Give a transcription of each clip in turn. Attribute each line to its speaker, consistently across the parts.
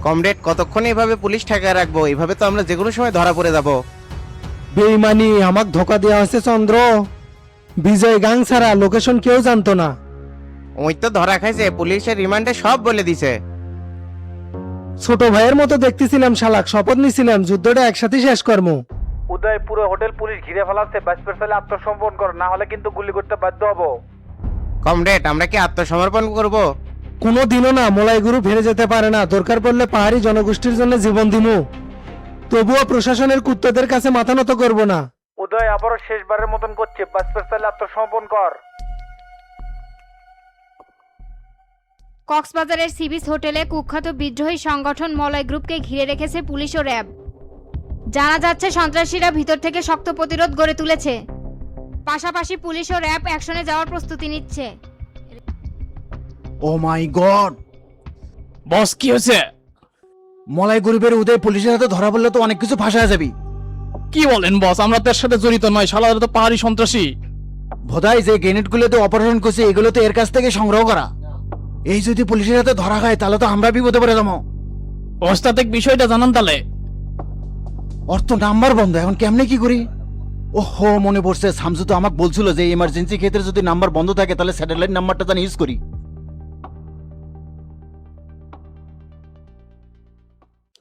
Speaker 1: Comrade, কতক্ষণ এভাবে police ঠেকায় রাখবো? এভাবে তো আমরা যে কোনো সময় ধরা পড়ে যাব।
Speaker 2: বেইমানি আমাক ধোকা দেওয়া হয়েছে চন্দ্র। বিজয় গাং ছাড়া লোকেশন কেউ জানতো না।
Speaker 1: ওই তো ধরা খাইছে, পুলিশের রিমান্ডে সব বলে দিছে।
Speaker 2: ছোট ভাইয়ের মতো দেখতেছিলাম শালাক, শপথ নিছিলাম যুদ্ধটা একসাথে শেষ করবো।
Speaker 3: উদয়, পুরো হোটেল পুলিশ ঘিরে ফেলাচ্ছে, বাঁচতে চাইলে আত্মসমর্পণ কর, না হলে কিন্তু গুলি করতে বাধ্য হবো।
Speaker 1: কমরেড, আমরা কি আত্মসমর্পণ করব?
Speaker 2: কোনো দিনও না, মোলাই গুরু ফিরে যেতে পারে না। দরকার পড়লে পাহাড়ি জনগোষ্ঠীর জন্য জীবন দিমু, তবুও প্রশাসনের কুত্তাদের কাছে মাথা নত করবো না।
Speaker 3: উদয়, আবারও শেষবারের মতন করছে, বাঁচতে চাইলে আত্মসমর্পণ কর।
Speaker 4: কক্সবাজারের সিবিস হোটেলে কুখ্যাত বিদ্রোহী সংগঠন মলয় গ্রুপকে ঘিরে রেখেছে পুলিশ ও র্যাব। জানা যাচ্ছে সন্ত্রাসীরা ভিতর থেকে শক্ত প্রতিরোধ গড়ে তুলেছে। পাশাপাশি পুলিশ ও র্যাব অ্যাকশনে যাওয়ার প্রস্তুতি নিচ্ছে।
Speaker 5: ও মাই গড,
Speaker 6: বস কি হয়েছে?
Speaker 5: মলাই গ্রুপের উদয় পুলিশের হাতে ধরা পড়লে তো অনেক কিছু ফাঁসা যাবি।
Speaker 6: কি বলেন বস? আমরা তো এর সাথে জড়িত নয়, শালারা তো পাহাড়ি সন্ত্রাসী।
Speaker 5: ভোদাই যে গ্রেনেডগুলোতে অপারেশন করছে এগুলো তো এর কাছ থেকে সংগ্রহ করা। এই যদি পুলিশের হাতে ধরা খায় তাহলে তো আমরা বিপদে পড়ে যাবো।
Speaker 6: অস্তাত্ত্বিক বিষয়টা জানান তাহলে।
Speaker 5: অর্থ নাম্বার বন্ধ, এখন কেমনে কি করি? ওহো, মনে পড়ছে, শামসু তো আমাকে বলছিল যে ইমার্জেন্সি ক্ষেত্রে যদি নাম্বার বন্ধ থাকে তাহলে স্যাটেলাইট নাম্বারটা যেন ইউজ করি।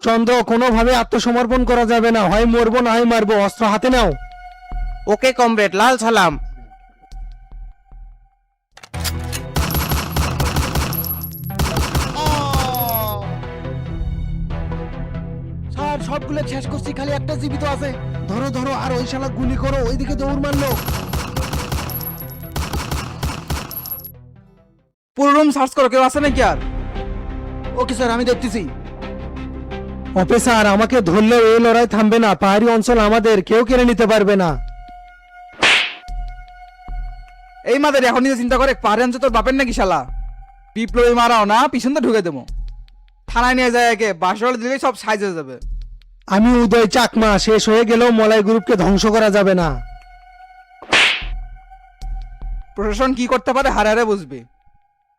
Speaker 2: চন্দ্র, কোনোভাবে আত্মসমর্পণ করা যাবে না, হয় মরবো না হয় মারবো। অস্ত্র হাতে নাও।
Speaker 1: ওকে কমরেড, লাল সালাম।
Speaker 5: স্যার, সবগুলো শেষ করছি, খালি একটা জীবিত আছে। ধরো ধরো, আর ওই শালা গুলি করো, ওইদিকে দৌড় মারলো।
Speaker 7: পুরো রুম সার্চ করো, কেউ আছে নাকি আর?
Speaker 5: ওকে স্যার, আমি দেখতেছি।
Speaker 2: অফিসার, আমাকে ধরলেও এই লড়াই থামবে না। পাহাড়ি অঞ্চল আমাদের, কেউ কেড়ে নিতে পারবে না।
Speaker 7: এই মাদের এখন নিজে চিন্তা করে, পাহাড়ি অঞ্চল তোর বাপের নাকি শালা? বিপ্লবী মারাও না, পিছন তো ঢুকে দেবো। থানায় নিয়ে যায় একে, বাসল দিলেই সব সাইজ হয়ে যাবে।
Speaker 2: আমি উদয় চাকমা, শেষ হয়ে গেলেও মলাই গ্রুপকে ধ্বংস করা যাবে না।
Speaker 7: প্রশাসন কি করতে পারে হারে হারে বুঝবি।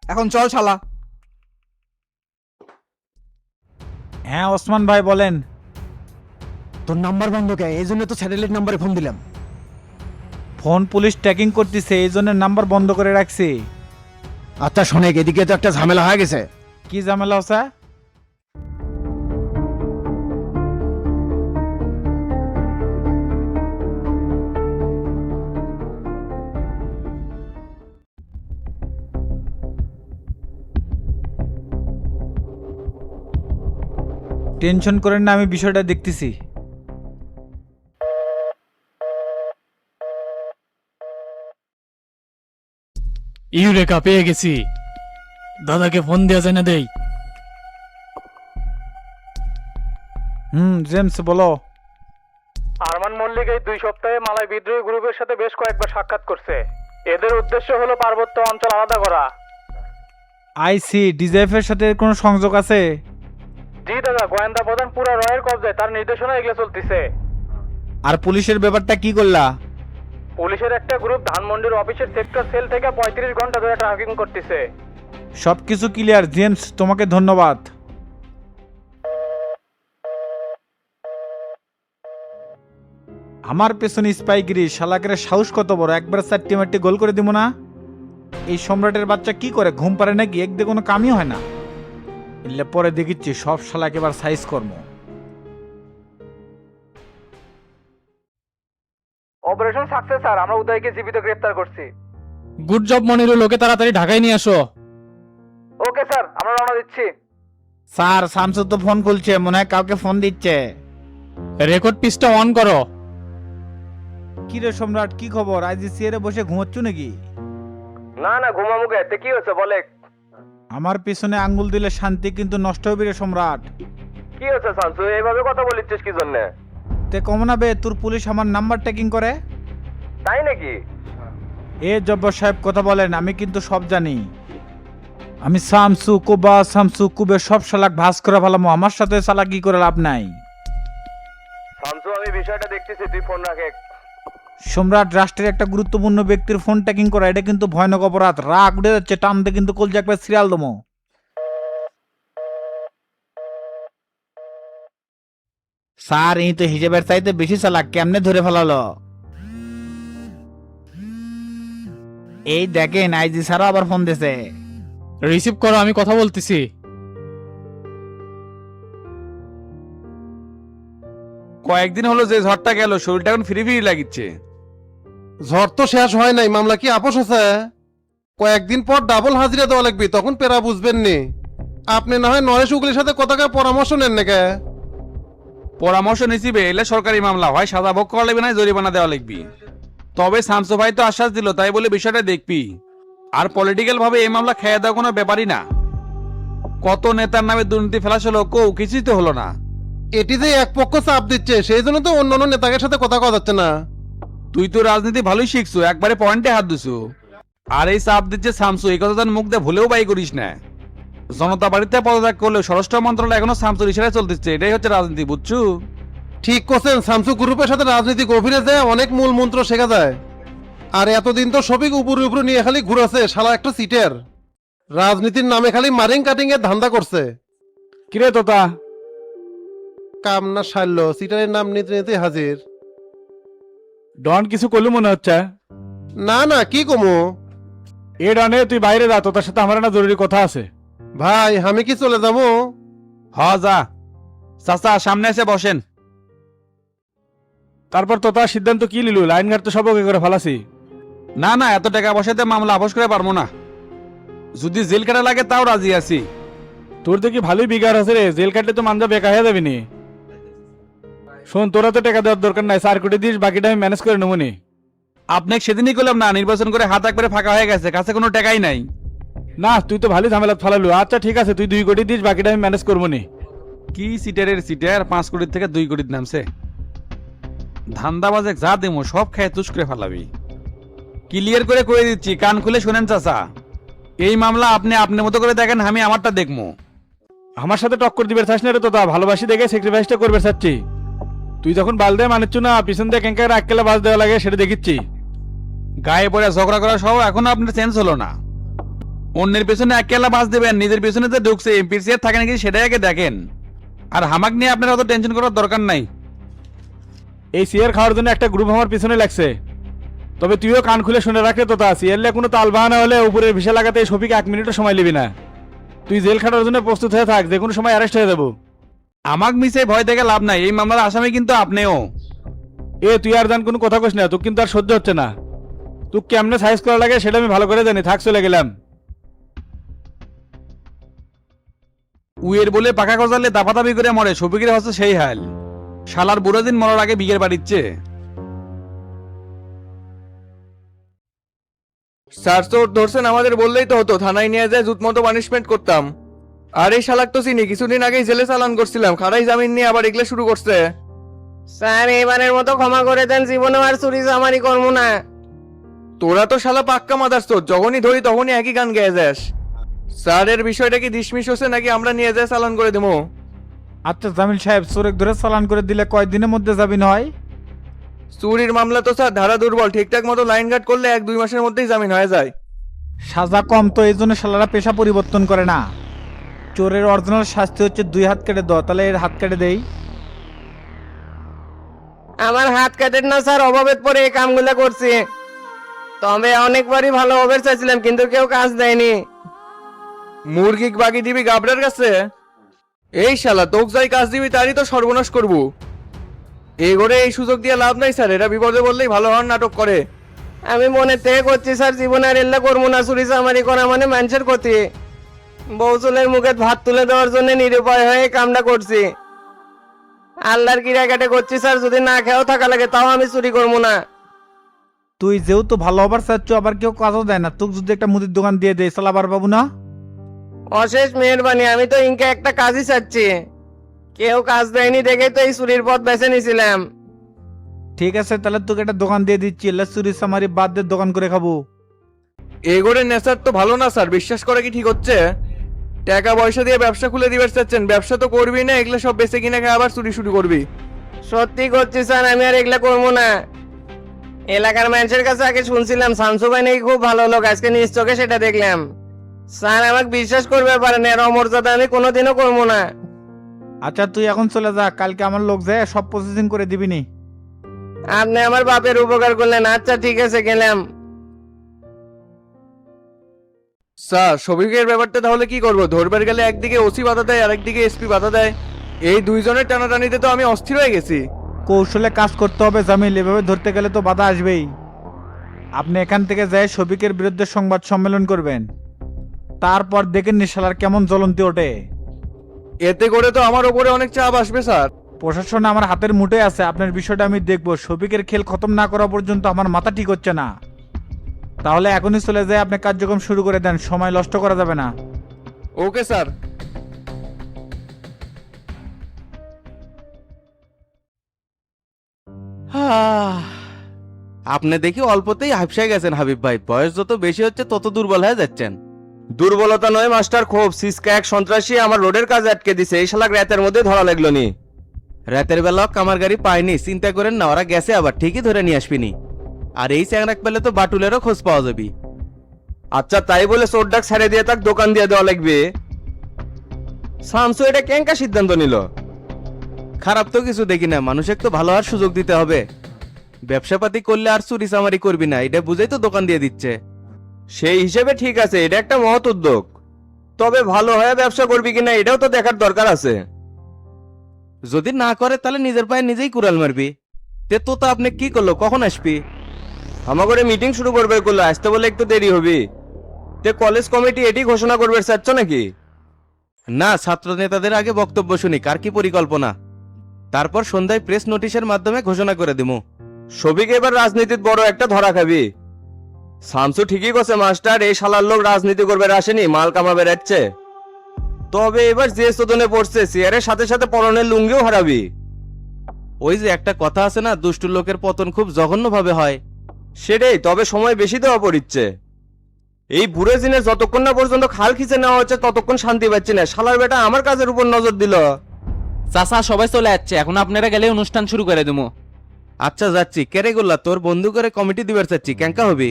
Speaker 7: এখন চল শালা।
Speaker 3: হ্যাঁ ওসমান ভাই বলেন।
Speaker 5: তোর নাম্বার বন্ধ কে? এই জন্য তো স্যাটেলাইট নাম্বারে ফোন দিলাম।
Speaker 3: ফোন পুলিশ ট্র্যাকিং করতেছে, এই জন্য নাম্বার বন্ধ করে রাখছি।
Speaker 5: আচ্ছা শোনেক, এদিকে তো একটা ঝামেলা হয়ে গেছে।
Speaker 3: কি ঝামেলা হচ্ছে? টেনশন করেন না, আমি বিষয়টা দেখতেছি।
Speaker 6: ইউরেকা পেয়ে গেছি। দাদাকে ফোন দেওয়া যায় না দেই?
Speaker 3: জেমস বলো।
Speaker 8: আরমান মল্লিক এই 2 সপ্তাহে মালয় বিদ্রোহী গ্রুপের সাথে বেশ কয়েকবার সাক্ষাৎ করছে। এদের উদ্দেশ্য হলো পার্বত্য অঞ্চল আলাদা করা।
Speaker 3: আইসি, ডিজেএফ এর সাথে কোনো সংযোগ আছে?
Speaker 8: জি দাদা, গোয়েন্দা প্রধান পুরো রয়ের কবজায়, তার নির্দেশনা এগুলো চলতেছে।
Speaker 3: আর পুলিশের ব্যাপারটা কি করলা?
Speaker 8: পুলিশের একটা গ্রুপ ধানমন্ডির অফিসের সেক্টর সেল থেকে 35 ঘন্টা ধরে ট্রাফিং করতেছে।
Speaker 3: সবকিছু ক্লিয়ার জেমস, তোমাকে ধন্যবাদ। আমার পেছনে স্পাইগিরি, শালাকের সাহস কত বড়! একবার 4টি গোল করে দিব না? এই সম্রাটের বাচ্চা কি করে, ঘুম পারে নাকি? এক দিয়ে কোনো কামই হয় না। এলে পরে দেখিচ্ছি সব শালাকে এবার সাইজ কর্ম।
Speaker 8: অপারেশন সাকসেস স্যার, আমরা উদয়কে জীবিত গ্রেফতার করছি।
Speaker 6: গুড জব মনিরুল, লোকে তাড়াতাড়ি ঢাকায় নিয়ে আসো।
Speaker 8: ওকে স্যার, আমরা রওনা দিচ্ছি।
Speaker 3: স্যার, শামসু তো ফোন খুলছে, মনে হয় কাউকে ফোন দিচ্ছে।
Speaker 6: রেকর্ড পিসটা অন করো।
Speaker 3: কি রে সম্রাট, কি খবর? আজ চেয়ারে বসে ঘুমোচ্ছ নাকি?
Speaker 8: না না, ঘুমামুখে তে কি হচ্ছে বলে।
Speaker 3: আমার পিছনে আঙ্গুল দিলে শান্তি কিন্তু নষ্ট হবে রে সম্রাট।
Speaker 8: কি হচ্ছে শামসু, এইভাবে কথা বলিচ্ছিস কি জন্য?
Speaker 3: তে কমনা বে, তোর পুলিশ আমার নাম্বার ট্র্যাকিং করে।
Speaker 8: তাই নাকি?
Speaker 3: এ জব্বর সাহেব কথা বলেন, আমি কিন্তু সব জানি। আমি শামসু কুবে সব শালাক ভাস করে ফেলামো, আমার সাথে চালাকি করে লাভ নাই।
Speaker 8: শামসু, আমি বিষয়টা দেখতেছি, তুই ফোন রাখে।
Speaker 3: সম্রাট, রাষ্ট্রের একটা গুরুত্বপূর্ণ ব্যক্তির ফোন ট্র্যাকিং করা এটা কিন্তু ভয়ানক অপরাধ। রাগ উঠে যাচ্ছে, টানতে কিন্তু কলজা একবার সিরিয়াল দমো। স্যার এই তো হিসেবের চাইতে বেশি চালাক, কেমনে ধরে ফেলালো? এই দেখেন আইজি স্যারও আবার ফোন দিছে।
Speaker 6: রিসিভ করো, আমি কথা বলতেছি।
Speaker 9: কয়েকদিন হলো যে ঝড়টা গেল, শরীরটা এখন ফ্রি ফ্রি লাগিচ্ছে।
Speaker 2: ঝড় তো শেষ হয় নাই, মামলা কি আপোষ আছে? কয়েকদিন পর ডাবল হাজিরা দেওয়া লাগবে, তখন পেরা বুঝবেন নি। আপনি না হয় নরেশ উকিলের সাথে কথাকে পরামর্শ নেন নাকি?
Speaker 9: পরামর্শ নিছিবে, এলে সরকারি মামলা হয় সাজা ভোগ করা লাগবে না জরিমানা দেওয়া লাগবে। তবে শামসু ভাই তো আশ্বাস দিল, তাই বলে বিষয়টা দেখবি। আর পলিটিক্যাল ভাবে এই মামলা খেয়ে দেওয়া কোনো ব্যাপারই না। কত নেতার নামে দুর্নীতি ফেলা ছিল, কেউ কিছুই তো হলো না।
Speaker 2: এটি যে এক পক্ষ চাপ দিচ্ছে, সেই জন্য তো অন্য অন্য নেতাদের সাথে কথা কওয়া যাচ্ছে না।
Speaker 9: তুই তো রাজনীতি ভালোই শিখছো, একবারে পয়েন্টে হাত দিছো। আর এই চাপ দিচ্ছে শামসু, এই কথা তার মুখ দিয়ে ভুলেও বাই করিস না। জনতা বাড়িতে পদত্যাগ করলেও স্বরাষ্ট্র মন্ত্রণালয় এখনো শামসুর ইশারায় চলতেছে, এটাই হচ্ছে রাজনীতি, বুঝছো?
Speaker 2: ঠিক করছেন, শামসু গ্রুপের সাথে রাজনীতি গভীরে যায় অনেক মূল মন্ত্র শেখা যায়। আর এতদিন তো সবই উপরে উপরে নিয়ে খালি ঘুরেছে, শালা একটা সিটের। রাজনীতির নামে খালি মারিং কাটিং এর ধান্দা করছে।
Speaker 3: কিরে তোতা,
Speaker 2: কাম না সারল, সিটারের নাম নিতে নিতে হাজির।
Speaker 3: ডন কিছু করলু মনে হচ্ছে।
Speaker 2: না না, কি কমো?
Speaker 3: এ ডনে তুই বাইরে যা, তোর সাথে আমার না জরুরি কথা আছে।
Speaker 2: ভাই আমি কি চলে যাবো?
Speaker 9: হ যা। চাচা সামনে এসে বসেন।
Speaker 3: তারপর তোতা সিদ্ধান্ত কি নিলু? লাইন ঘাট তো সব ওকে করে ফেলাছি।
Speaker 9: না না, এত টাকা বসাতে মামলা আপোষ করে পারবো না। যদি জেল কাটা লাগে তাও রাজি আছি।
Speaker 3: তোর তো কি ভালোই বিগার আছে রে, জেল কাটলে তো মানজা বেকা হয়ে যাবি নি। শোন, তোরা তো টাকা দেওয়ার দরকার নাই, 4 কোটি দিস, বাকিটা আমি ম্যানেজ করে নেবো নি।
Speaker 9: আপনাকে সেদিনই করলাম না, নির্বাচন করে হাত একবারে ফাঁকা হয়ে গেছে, কাছে কোনো টাকাই নাই।
Speaker 3: না তুই তো ভালোই ঝামেলা ফালালু। আচ্ছা ঠিক আছে, তুই 2 কোটি দিস, বাকিটা আমি ম্যানেজ করবো নি।
Speaker 9: কি সিটারের সিটার, 5 কোটির থেকে 2 কোটির নামছে। ধান্দাবাজে যা দেবো সব খেয়ে তুষ করে ফেলাবি। ক্লিয়ার করে দিচ্ছি, কান খুলে শোনেন চাচা। এই মামলা আপনি আপনার মতো করে দেখেন, আমি আমারটা দেখবো।
Speaker 3: আমার সাথে টক্কর দিবে চাস না রে তোতা, ভালোবাসি দেখে স্যাক্রিফাইসটা করবে চাচ্ছি। তুই যখন বাল দিয়ে মানিচ্ছু না, পিছন দিয়ে কেঙ্কা রাখকেলে বাস দেওয়া লাগে সেটা দেখিচ্ছি।
Speaker 9: গায়ে পড়ে ঝগড়া করা সহ এখনো আপনার চেঞ্জ হলো না। অন্যের পেছনে এককেলা বাস দেবেন, নিজের পেছনে যে ঢুকছে এমপির চেয়ার থাকে নাকি সেটাই আগে দেখেন। আর হামাক নিয়ে আপনার অত টেনশন করার দরকার নাই।
Speaker 3: এই সিয়ার খাওয়ার জন্য একটা গ্রুপ আমার পিছনে লাগছে। তবে তুইও কান খুলে শুনে রাখে তোতা, সিয়ারলে কোনো তাল বাহানা হলে উপরের ভিসা লাগাতে শফিক 1 মিনিটও সময় নিবি না। তুই জেল খাটার জন্য প্রস্তুত হয়ে থাক, যে কোনো সময় অ্যারেস্ট হয়ে যাবো।
Speaker 9: আমাক মিশে ভয় দেখে লাভ নাই, এই মামলার আসামি কিন্তু আপনিও।
Speaker 3: এ তুই আর জান কোনো কথা কইস না, তোর কিন্তু আর সহ্য হচ্ছে না। তুই কেমনে সাইজ করা লাগে সেটা আমি ভালো করে জানি, থাক চলে গেলাম।
Speaker 9: উয়ের বলে পাকা গজালে দাপাদাপি করে মরে, শফিকের হচ্ছে সেই হাল। শালার বুড়ো দিন মরার আগে বিঘের বাড়িচ্ছে।
Speaker 7: স্যার চোর ধরছেন আমাদের বললেই তো হতো, থানায় নিয়ে যায় জুত মতো পানিশমেন্ট করতাম। আর এই শালাক তো চিনি, কিছুদিন আগেই জেলে চালান করছিলাম, খারাই জামিন নিয়ে আবার এগুলো শুরু করছে।
Speaker 10: স্যার এবারের মতো ক্ষমা করে দেন, জীবনে আর চুরি চামারি করবো না।
Speaker 7: তোরা তো শালা পাক্কা মাদার চোর, যখনই ধরি তখনই একই গান গেয়ে যাস। স্যার এর বিষয়টা কি ডিসমিস হচ্ছে নাকি আমরা নিয়ে যায় চালান করে দেবো?
Speaker 3: আচ্ছা জামিল সাহেব, চোরেক ধরে চালান করে দিলে কয়দিনের মধ্যে যাবি নয়?
Speaker 7: চুরির মামলা তো স্যার ধারা দুর্বল, ঠিকঠাক মতো লাইন গার্ড করলে 1-2 মাসের মধ্যেই জামিন হয়ে যায়।
Speaker 3: সাজা কম তো, এই জন্য শালারা পেশা পরিবর্তন করে না। চোরের অরিজিনাল শাস্তি হচ্ছে 2 হাত কেটে দাও, তাহলে এর হাত কেটে দেই।
Speaker 10: আমার হাত কাটেন না স্যার, অভাবের পরে এই কামগুলো করছি। তবে অনেকবারই ভালো অফার চাইছিলাম, কিন্তু কেউ কাজ দেয়নি।
Speaker 7: মুরগি বাকি দিবি গাবড়ার কাছে? এই শালা তোক যাই কাজ দিবি তারই তো সর্বনাশ করবো। এই ঘরে এই সুযোগ দিয়ে লাভ নাই স্যার, এরা বিপদে বললেই ভালো হওয়ার নাটক করে।
Speaker 10: আমি মনে থেকে করছি স্যার, জীবনে আর এল্লা করবো না। চুরি চামারি করা মানে মানুষের ক্ষতি। বৌচুলের মুখে ভাত তুলে দেওয়ার জন্য নিরুপায় হয়ে এই কামটা করছি। আল্লাহর কিরাকাটে করছি স্যার, যদি না খেয়েও থাকা লাগে তাও আমি চুরি করবো না।
Speaker 3: তুই যেহেতু ভালো হবার চাচ্ছ, আবার কেউ কাজও দেয় না, তোকে যদি একটা মুদির দোকান দিয়ে দেয় চালাবার পাবো না?
Speaker 10: অশেষ মেহেরবানি, আমি তো ইনকে একটা কাজই চাচ্ছি। কেউ কাজ দেয়নি দেখে তো এই চুরির পথ বেছে নিয়েছিলাম।
Speaker 3: ঠিক আছে, তাহলে তোকে একটা দোকান দিয়ে দিচ্ছি, এলে চুরি চামারি বাদ দিয়ে দোকান করে খাবো।
Speaker 7: এই ঘরে নেশার তো ভালো না স্যার, বিশ্বাস করা কি ঠিক হচ্ছে? টাকা পয়সা দিয়ে ব্যবসা খুলে দিবার চাচ্ছেন, ব্যবসা তো করবি না, এগুলো সব বেঁচে কিনে খেয়ে আবার চুরি শুরু করবি।
Speaker 10: সত্যি করছি স্যার, আমি আর এগুলা করবো না। এলাকার মানুষের কাছে আগে শুনছিলাম শামসু ভাই নাকি খুব ভালো লোক, আজকে নিজ চোখে সেটা দেখলাম। স্যার আমাকে বিশ্বাস করবে পারেন, এর অমর্যাদা আমি কোনোদিনও করবো না।
Speaker 3: আচ্ছা তুই এখন চলে যা, কালকে আমার লোক যায় সব প্রসেসিং করে দিবি নি।
Speaker 10: আপনি আমার বাপের উপকার করলেন। আচ্ছা ঠিক আছে, গেলাম।
Speaker 7: স্যার শফিকের ব্যাপারটা তাহলে কি করবো? ধরবার গেলে একদিকে ওসি বাধা দেয় আর একদিকে এসপি বাধা দেয়। এই দুইজনের টানাটানিতে তো আমি অস্থির হয়ে গেছি।
Speaker 3: কৌশলে কাজ করতে হবে জামিল, এভাবে ধরতে গেলে তো বাধা আসবেই। আপনি এখান থেকে যাই শফিকের বিরুদ্ধে সংবাদ সম্মেলন করবেন, তারপর দেখেন নিশালার কেমন জ্বলন্তি ওঠে।
Speaker 7: এতে করে তো আমার ওপরে অনেক চাপ আসবে স্যার।
Speaker 3: প্রশাসন আমার হাতের মুঠে আছে, আপনার বিষয়টা আমি দেখব। শফিকের খেল খতম না করা পর্যন্ত আমার মাথা ঠিক হচ্ছে না। তাহলে এখনই চলে যায়, আপনি কার্যক্রম শুরু করে দেন, সময় নষ্ট করা যাবে না।
Speaker 7: Okay sir.
Speaker 1: আপনি দেখি অল্পতেই হাফসায় গেছেন হাবিব ভাই, বয়স যত বেশি হচ্ছে তত দুর্বল হয়ে যাচ্ছেন।
Speaker 10: দুর্বলতা নয় মাস্টার, ক্ষোভ। সিসকা এক সন্ত্রাসী আমার রোডের কাজে আটকে দিছে, এই শালাক রাতের মধ্যে ধরা লাগলো নি।
Speaker 1: রাতের বেলা কামার গাড়ি পায়নি, চিন্তা করেন না, ওরা গেছে আবার ঠিকই ধরে নিয়ে আসবিনি। আর এই চ্যাংরাক পেলে তো বাটুলেরও খোঁজ পাওয়া যাবে।
Speaker 10: আচ্ছা তাই বলে চোর ডাক ছেড়ে দিয়ে তাক দোকান দিয়ে দেওয়া লাগবে? শামসু এটা কেঙ্কা সিদ্ধান্ত নিল?
Speaker 1: খারাপ তো কিছু দেখি না, মানুষের তো ভালো হওয়ার সুযোগ দিতে হবে। ব্যবসাপাতি করলে আর চুরি চামারি করবি না, এটা বুঝেই তো দোকান দিয়ে দিচ্ছে।
Speaker 10: সেই হিসেবে ঠিক আছে, এটা একটা মহৎ উদ্যোগ। তবে ভালো হয়ে ব্যবসা করবি কিনা এটাও তো দেখার দরকার আছে।
Speaker 1: যদি না করে তাহলে নিজের পায়ে নিজেই কুড়াল মারবি। তে তো আপনি কি করলো, কখন আসবি?
Speaker 10: আমার করে মিটিং শুরু করবে করলো, আসতে বলে একটু দেরি হবে। তে কলেজ কমিটি এটি ঘোষণা করবে চাচ্ছ নাকি?
Speaker 1: না, ছাত্র নেতাদের আগে বক্তব্য শুনি কার কি পরিকল্পনা, তারপর সন্ধ্যায় প্রেস নোটিশের মাধ্যমে ঘোষণা করে দেবো।
Speaker 10: সবিক এবার রাজনীতির বড় একটা ধরা খাবি। শামসু ঠিকই করছে মাস্টার, এই শালার লোক রাজনীতি করবে আসেনি, মাল কামাবে রাখছে। তবে এবার যে চোদনে পড়ছে, চেয়ারের সাথে সাথে পরনের লুঙ্গিও হারাবি।
Speaker 1: ওই যে একটা কথা আছে না, দুষ্টু লোকের পতন খুব জঘন্যভাবে হয়।
Speaker 10: সেটাই, তবে সময় বেশি দেওয়া পড়িচ্ছে। এই বুড়ো জিনে যতক্ষণ না পর্যন্ত খাল খিচে নেওয়া হচ্ছে ততক্ষণ শান্তি পাচ্ছি না। শালার বেটা আমার কাজের উপর নজর দিল।
Speaker 11: চাচা সবাই চলে যাচ্ছে, এখন আপনারা গেলে অনুষ্ঠান শুরু করে দেবো।
Speaker 1: আচ্ছা যাচ্ছি। কেরে গোল্লা, তোর বন্ধু করে কমিটি দিবার চাচ্ছি, কেঙ্কা হবি?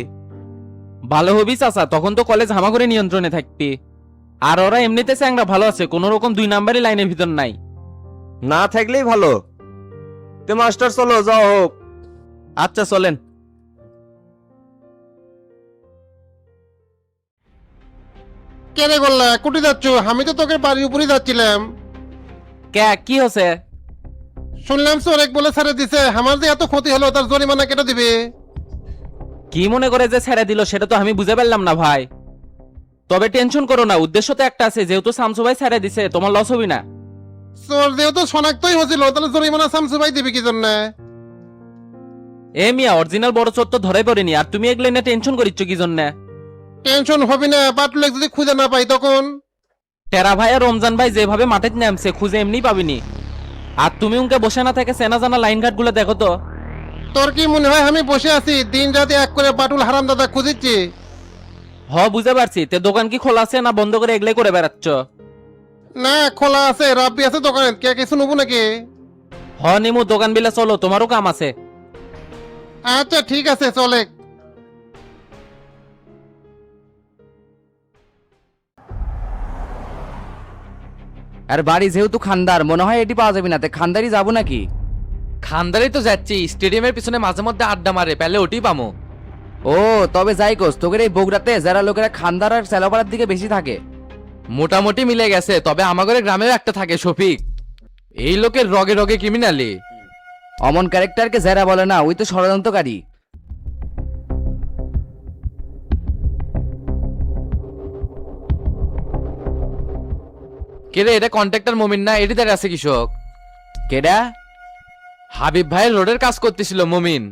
Speaker 11: ভালো হবি চাচা, তখন তো কলেজ হামাগুড়ি নিয়ন্ত্রণে থাকবি। আর ওরা এমনিতে চ্যাংরা ভালো আছে, কোন রকম 2 নাম্বারই লাইনের ভিতর নাই।
Speaker 10: না থাকলেই ভালো। তে মাস্টার চলো, যাও হোক।
Speaker 1: আচ্ছা চলেন।
Speaker 2: কেনে করলা কুটি যাচ্ছ? আমি তো তোকে বাড়ির উপরেই যাচ্ছিলাম।
Speaker 11: কে কি হচ্ছে?
Speaker 2: শুনলাম চোরেক বলে ছেড়ে দিছে, আমার যে এত ক্ষতি হলো তার জরিমানা কেটে দিবে।
Speaker 11: কি মনে করে যে ছেড়ে দিল সেটা তো আমি বুঝে পারলাম না ভাই। তবে টেনশন করো না, উদ্দেশ্য তো একটা আছে, যেহেতু শামসু ভাই ছেড়ে দিছে তোমার লস হবি না।
Speaker 2: চোর যেহেতু শনাক্তই হয়েছিল তাহলে জরিমানা শামসু ভাই দিবে কি জন্য?
Speaker 11: এ মিয়া, অরিজিনাল বড় চোর তো ধরে পড়েনি, আর তুমি এগুলো নিয়ে টেনশন করিচ্ছ কি জন্য?
Speaker 2: টেনশন হবে না, বাটুলেক যদি খুঁজে না পাই তখন?
Speaker 11: টেরা ভাই আর রমজান ভাই যেভাবে মাঠে নামছে খুঁজে এমনি পাবিনি। আর তুমি উনকে বসে না থেকে চেনা জানা লাইন ঘাট গুলো দেখো তো।
Speaker 2: তোর কি মনে হয় আমি বসে আছি দিন রাতে এক করে বাটুল হারাম দাদা খুঁজিচ্ছি?
Speaker 11: বুঝে পারছি, তে দোকান কি খোলা আছে না বন্ধ করে এগুলাই করে বেড়াচ্ছ?
Speaker 2: না খোলা আছে, রাব্বি আছে দোকানে, কে কিছু নেবো নাকি?
Speaker 11: নিমু, দোকান বিলে চলো, তোমারও কাম আছে।
Speaker 2: আচ্ছা ঠিক আছে চলে।
Speaker 11: আর বাড়ি যেহেতু খান্দার, মনে হয় এটি পাওয়া যাবে না, তে খান্দারি যাবো নাকি? খান্দারি তো যাচ্ছি, স্টেডিয়ামের পিছনে মাঝে মধ্যে আড্ডা মারে, পেলে ওটি পামো। ও তবে যাই কোস, তোদের এই বগুড়াতে যারা লোকেরা খান্দার আর সেলাপাড়ার দিকে বেশি থাকে। মোটামুটি মিলে গেছে, তবে আমাদের গ্রামেও একটা থাকে শফিক। এই লোকের রগে রগে ক্রিমিনালি। অমন ক্যারেক্টারকে যারা বলে না, ওই তো ষড়যন্ত্রকারী। কেরে, এটা কন্ট্রাক্টর মমিন না? এটি দাঁড়িয়ে আছে কৃষক। কেডা? হাবিব ভাইয়ের রোডের কাজ করতেছিল মমিন।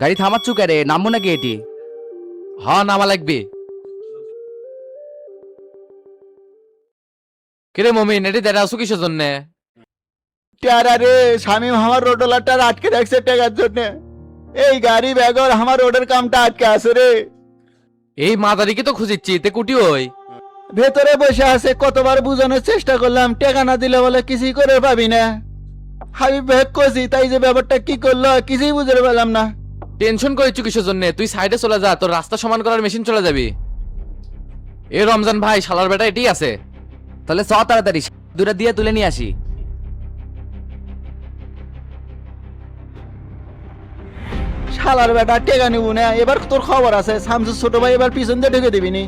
Speaker 11: গাড়ি থামাচ্ছু কে রে, নামবো নাকি এটি? নামা লাগবে। কেরে মমিন, এটি দাঁড়িয়ে আসো কিসের জন্য?
Speaker 5: রে শামীম আমার রোডলারটা আটকে রাখছে টাকার জন্য। এই গাড়ি ব্যাগর আমার রোডের কামটা আটকে আছে রে।
Speaker 11: এই মাদারিকে তো খুঁজিচ্ছি, তে কুটি ওই
Speaker 5: ভেতরে বসে আছে, কতবার বুঝানোর চেষ্টা করলাম, টাকা না দিলে বলে কিছুই করে পাবি না। হাবিব ভাই কইছি, তাই যে ব্যাপারটা কি করলো কিছুই বুঝতে পারলাম না।
Speaker 11: টেনশন করেছো কিসের জন্য? তুই সাইডে চলে যা, তোর রাস্তা সমান করার মেশিন চলে যাবি। এ রমজান ভাই, শালার বেটা এটি আছে। তাহলে চ তাড়াতাড়ি। দুটা দিয়ে তুলে নিয়ে আসি।
Speaker 5: শালার বেটা টেকা নিব না, এবার তোর খবর আছে। শামসুর ছোট ভাই এবার পিছন দিয়ে ঢুকে দিবি নি।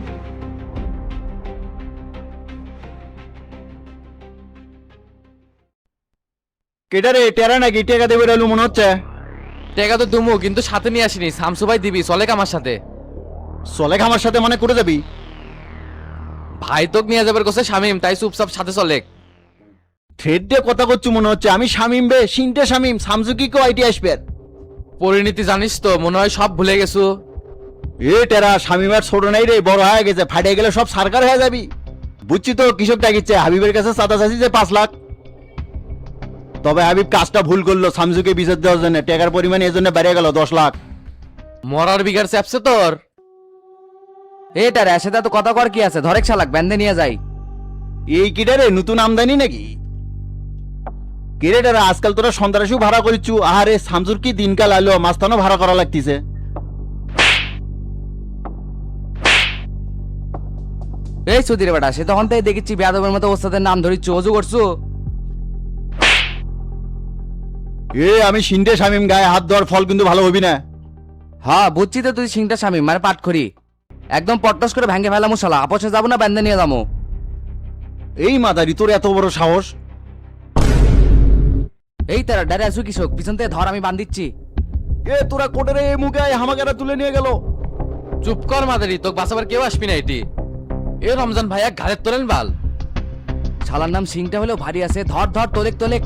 Speaker 5: কেটারে টেরা নাকি টেকা দেবে রেলু মনে হচ্ছে।
Speaker 11: টাকা তো দুমু, কিন্তু সাথে নিয়ে আসিনি। শামসু ভাই দিবি, চলে আমার সাথে।
Speaker 5: চলে আমার সাথে মানে করে যাবি?
Speaker 11: ভাই তোক নিয়ে যাবার কোসে শামিম, তাই চুপচাপ সাথে চলে।
Speaker 5: থ্রেড দিয়ে কথা করছু মনে হচ্ছে। আমি শামিম বে, সিনটে শামিম। শামসু কি কেউ আইটি আসবে?
Speaker 11: পরিণীতি জানিস তো, মনে হয় সব ভুলে গেছো।
Speaker 5: এ টেরা, শামিমের ছোট নাই রে, বড় হয়ে গেছে। ফাটে গেলে সব সরকার হয়ে যাবি। বুঝছি তো কৃষক ডাকিচ্ছে। হাবিবের কাছে চাঁদা চাষি যে 5 লাখ। তবে হাবিব কাজটা ভুল করলো, শামসুকে বিচার দেওয়ার জন্য। টাকার পরিমাণ এই জন্য বেড়ে গেল 10 লাখ।
Speaker 11: মরার বিঘার চ্যাপছে তোর। এটার সাথে তো কথা কর কি আছে, ধরেক শালাক ব্যান্ডে নিয়ে যাই।
Speaker 5: এই কিটারে নতুন আমদানি নাকি? কিরেটারা আজকাল তোরা সন্ত্রাসীও ভাড়া করিচ্ছু। আহারে শামসুর কি দিনকাল আলো, মাস্তানও ভাড়া করা লাগতিছে।
Speaker 11: এই সুধীর বেটা, সে তখন তাই দেখেছি বেয়াদবের মতো ওস্তাদের নাম ধরিচ্ছ, অজু করছো।
Speaker 5: আমি সিনটে শামিম, গায়ে হাত দেওয়ার ফল কিন্তু ভালো হবি না।
Speaker 11: হ্যাঁ বুঝছি তো, তুই সিংটা স্বামী মানে পাট করি। একদম পট্টস করে ভেঙে ফেলামু শালা। আপসে যাবো না ব্যান্ডে নিয়ে যাবো?
Speaker 5: এই মাদারি, তোর এত বড় সাহস!
Speaker 11: এই তারা ডারে আসু কৃষক, পিছন থেকে ধর, আমি বান্ধিচ্ছি।
Speaker 5: তোরা কোটেরে মুখে হামাকারা তুলে নিয়ে গেল।
Speaker 11: চুপ কর মাদারি, তোকে বাঁচাবার কেউ আসবি না। এটি এ রমজান ভাইয়া ঘাড়ের তোলেন বাল। শালার নাম সিংটা হলেও ভারী আছে। ধর ধর, তোলেক তোলেক।